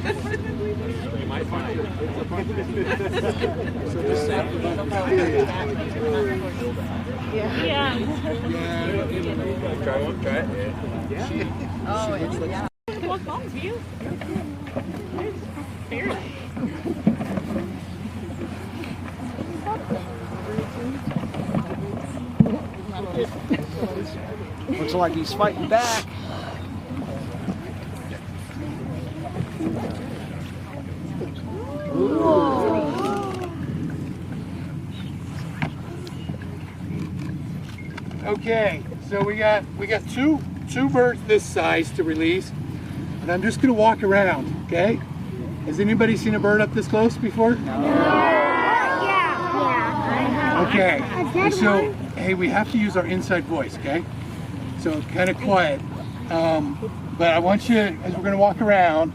You might find Yeah. Try one, try it. Yeah. Oh, yeah. What comes you? Looks like he's fighting back. Okay, so we got two birds this size to release, and I'm just gonna walk around. Okay? Has anybody seen a bird up this close before? No. Yeah. Okay. And so, hey, we have to use our inside voice. Okay? So kind of quiet. But I want you, as we're gonna walk around,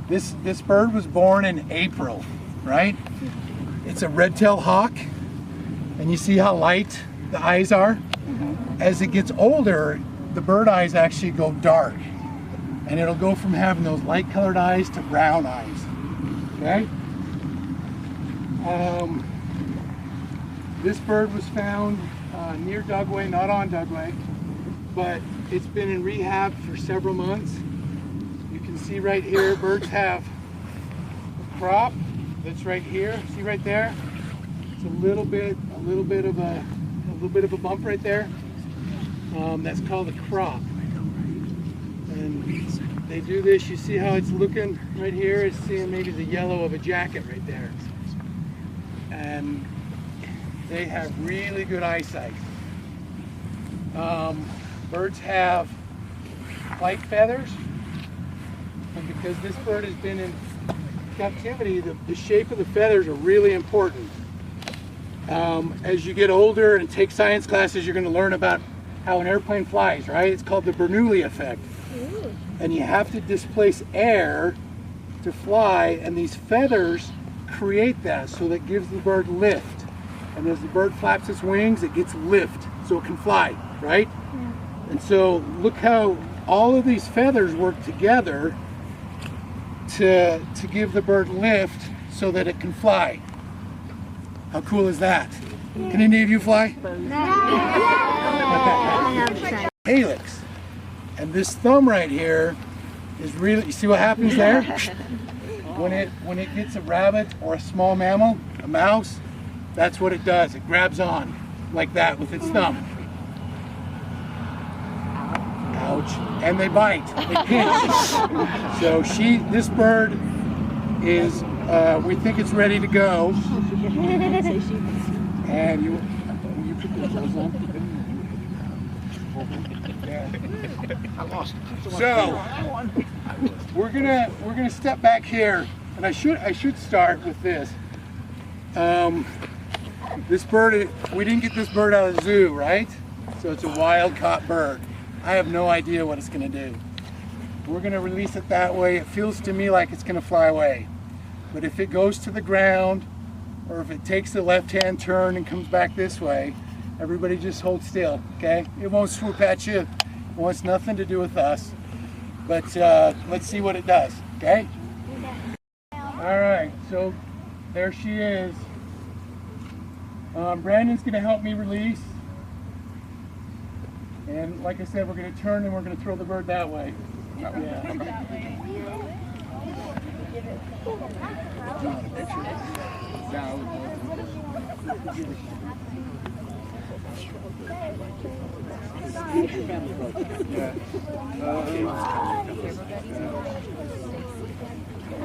this bird was born in April, right? It's a red-tailed hawk, and you see how light the eyes are? As it gets older, the bird eyes actually go dark, and it'll go from having those light colored eyes to brown eyes. Okay? This bird was found near Dugway, not on Dugway, but it's been in rehab for several months. You can see right here, birds have a crop that's right here. See right there? It's a little bit of a bump right there. That's called a crop. And they do this, you see how it's looking right here? It's seeing maybe the yellow of a jacket right there. And they have really good eyesight. Birds have light feathers, and because this bird has been in captivity, the shape of the feathers are really important. As you get older and take science classes, you're going to learn about how an airplane flies, right? It's called the Bernoulli effect. And you have to displace air to fly, and these feathers create that, so that gives the bird lift. And as the bird flaps its wings, it gets lift, so it can fly, right? And so look how all of these feathers work together to give the bird lift so that it can fly. How cool is that? Can any of you fly? Helix. And this thumb right here is really, you see what happens there? When it gets a rabbit or a small mammal, a mouse, that's what it does. It grabs on like that with its thumb. Ouch. And they bite, they pinch. So this bird is, we think it's ready to go. And you put the clothes on? Yeah. I lost it. So we're gonna step back here, and I should start with this. This bird, we didn't get this bird out of the zoo, right? So it's a wild caught bird. I have no idea what it's gonna do. We're gonna release it that way. It feels to me like it's gonna fly away. But if it goes to the ground, or if it takes the left-hand turn and comes back this way, everybody just hold still, okay? It won't swoop at you. It wants nothing to do with us. But let's see what it does, okay? All right, so there she is. Brandon's gonna help me release. And like I said, we're gonna turn and we're gonna throw the bird that way. Yeah.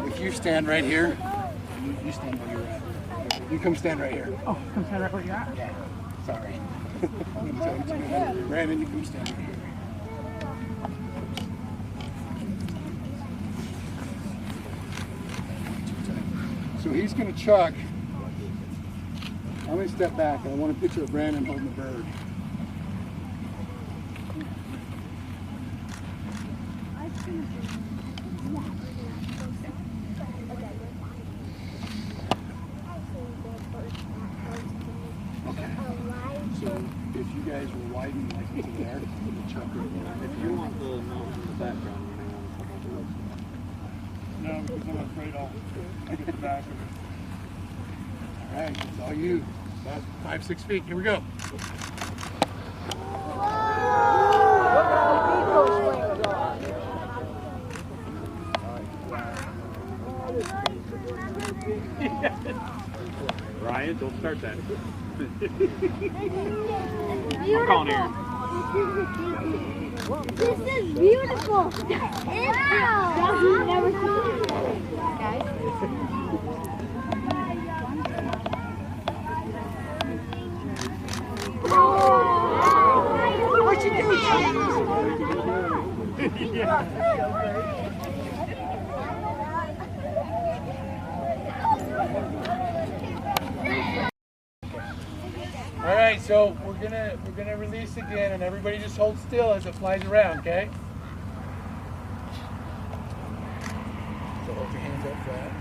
If you stand right here, you stand where you're at. You come stand right here. Oh, come stand right where you're at? Yeah, sorry. Brandon, you come stand right here. So he's going to chuck. I'm going to step back, and I want a picture of Brandon holding the bird. Okay. So if you guys will widen like to there, the chuck right there. If you want the mountain in the background, you may want to come over. down because I'm afraid I'll get the back of it. All right, it's all you. About 5-6 feet. Here we go. Ryan, don't start that. I'm calling Aaron. This is beautiful. Never guys. What you doing? All right, so we're gonna release again, and everybody just hold still as it flies around, okay? So hold your hands up flat.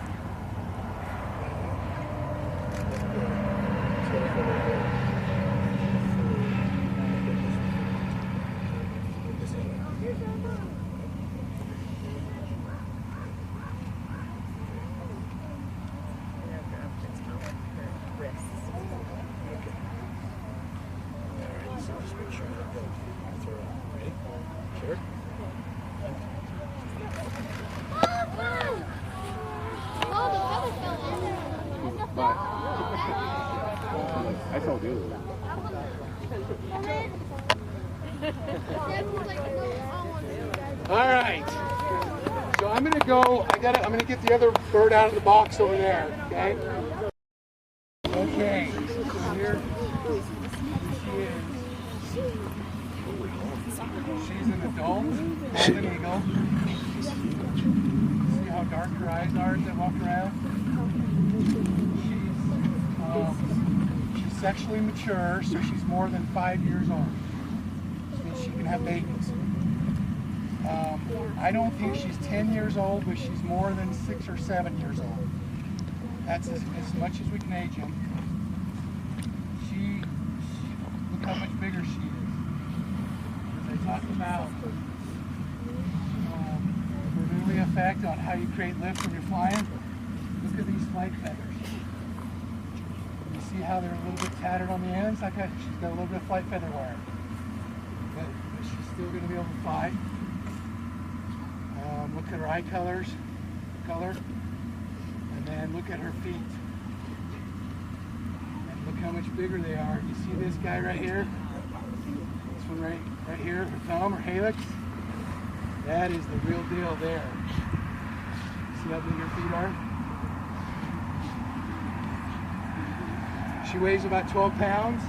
I told you. All right. So I'm gonna go. I'm gonna get the other bird out of the box over there. Okay. Okay. So here she is. She's an adult golden eagle. See how dark her eyes are as they walk around. She's sexually mature, so she's more than 5 years old. Which means she can have babies. I don't think she's 10 years old, but she's more than 6 or 7 years old. That's as much as we can age them. Look how much bigger she is. As I talked about, Bernoulli effect on how you create lift when you're flying. Look at these flight feathers. You see how they're a little bit tattered on the ends? She's got a little bit of flight feather wear. But she's still going to be able to fly. Look at her eye color, and then look at her feet. And look how much bigger they are. You see this guy right here? This one right here, her thumb, her helix? That is the real deal there. See how big her feet are? She weighs about 12 pounds.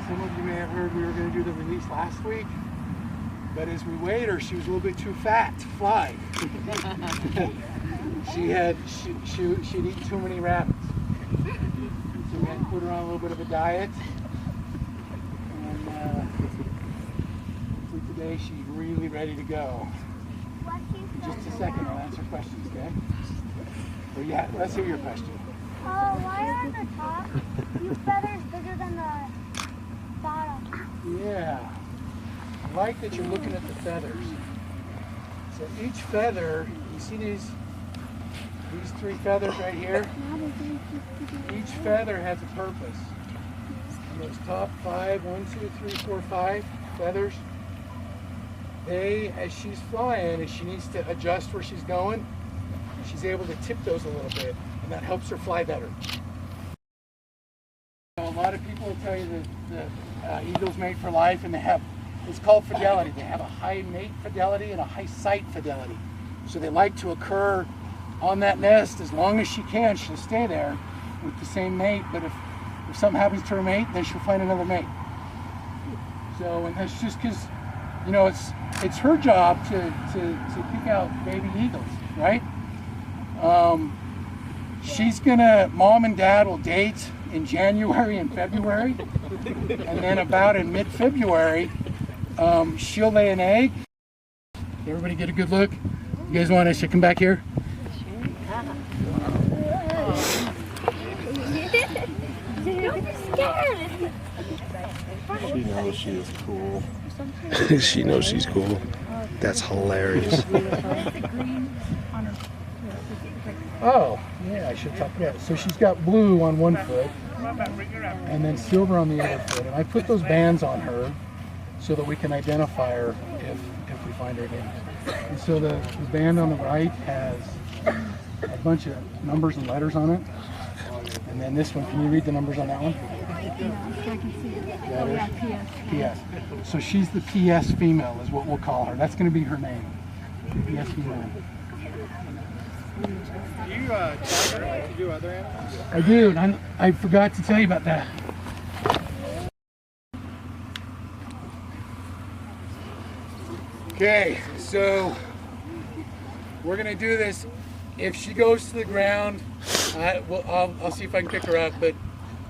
Some of you may have heard we were going to do the release last week. But as we weighed her, she was a little bit too fat to fly. She'd eaten too many rabbits. So we had to put her on a little bit of a diet. And hopefully today she's really ready to go. In just a second, I'll answer questions, okay? Well, yeah, let's hear your question. Why are the top feathers bigger than the bottom? Yeah. I like that you're looking at the feathers. So each feather, you see these 3 feathers right here? Each feather has a purpose. And those top 5, 1, 2, 3, 4, 5 feathers, as she's flying, as she needs to adjust where she's going, she's able to tip those a little bit, and that helps her fly better. A lot of people will tell you that eagles mate for life, and it's called fidelity. They have a high mate fidelity and a high site fidelity. So they like to occur on that nest as long as she can. She'll stay there with the same mate, but if something happens to her mate, then she'll find another mate. So, and that's just because, you know, it's her job to pick out baby eagles, right? Mom and dad will date in January and February, and then about in mid-February, she'll lay an egg. Everybody get a good look. You guys want us to come back here? Don't be scared. She knows she is cool. She knows she's cool. That's hilarious. Oh, yeah, I should talk about it. So she's got blue on one foot and then silver on the other foot. And I put those bands on her so that we can identify her if we find her again. And so the band on the right has a bunch of numbers and letters on it. And then this one, can you read the numbers on that one? PS. So she's the PS female is what we'll call her. That's going to be her name. PS female. Do you tag her to do other animals? I do, and I forgot to tell you about that. Okay, so we're gonna do this. If she goes to the ground, I'll see if I can pick her up, but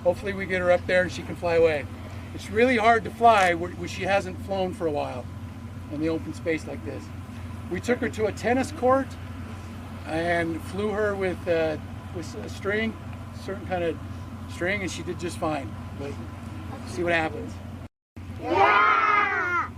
hopefully we get her up there and she can fly away. It's really hard to fly where she hasn't flown for a while in the open space like this. We took her to a tennis court and flew her with a string, certain kind of string, and she did just fine. But see what happens. Yeah!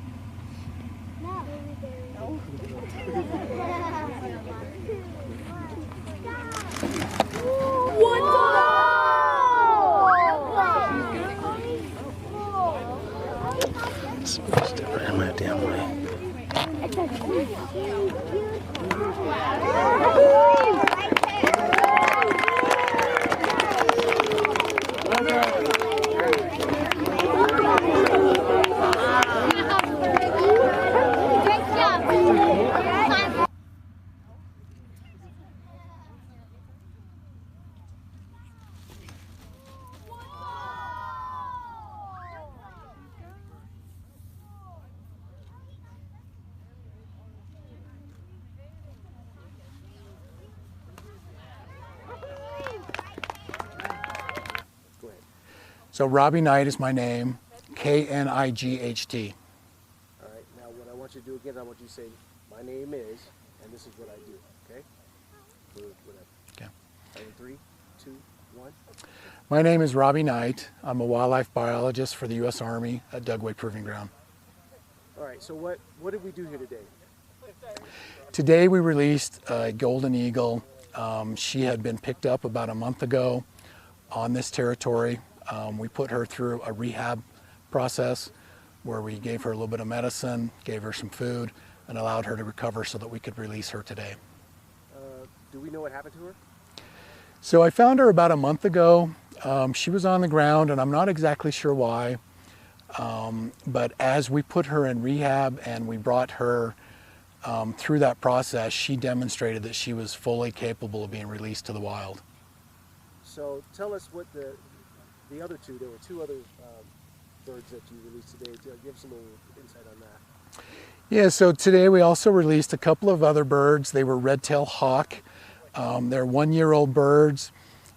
It's different in my damn way. So Robbie Knight is my name, K-N-I-G-H-T. All right, now what I want you to do again, I want you to say, my name is, and this is what I do, okay? Or whatever. Okay. Ready, 3, 2, 1. My name is Robbie Knight. I'm a wildlife biologist for the U.S. Army at Dugway Proving Ground. All right, so what did we do here today? Today we released a golden eagle. She had been picked up about a month ago on this territory. We put her through a rehab process where we gave her a little bit of medicine, gave her some food, and allowed her to recover so that we could release her today. Do we know what happened to her? So I found her about a month ago. She was on the ground, and I'm not exactly sure why. But as we put her in rehab and we brought her through that process, she demonstrated that she was fully capable of being released to the wild. So tell us what the other two, there were 2 other birds that you released today. Give us a little insight on that. Yeah, so today we also released a couple of other birds. They were red-tailed hawk. They're 1-year-old birds,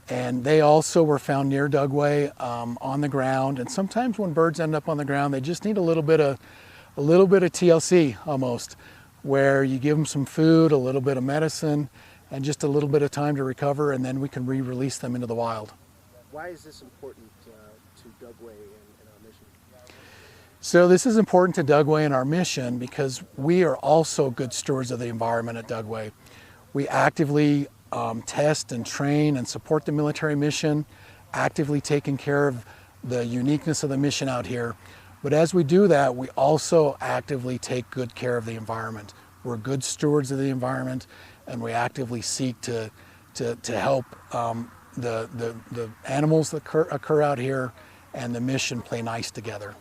and they also were found near Dugway on the ground. And sometimes when birds end up on the ground, they just need a little bit of TLC almost, where you give them some food, a little bit of medicine, and just a little bit of time to recover, and then we can re-release them into the wild. Why is this important to Dugway and our mission? So this is important to Dugway and our mission because we are also good stewards of the environment at Dugway. We actively test and train and support the military mission, actively taking care of the uniqueness of the mission out here. But as we do that, we also actively take good care of the environment. We're good stewards of the environment, and we actively seek to help the animals that occur out here and the mission play nice together.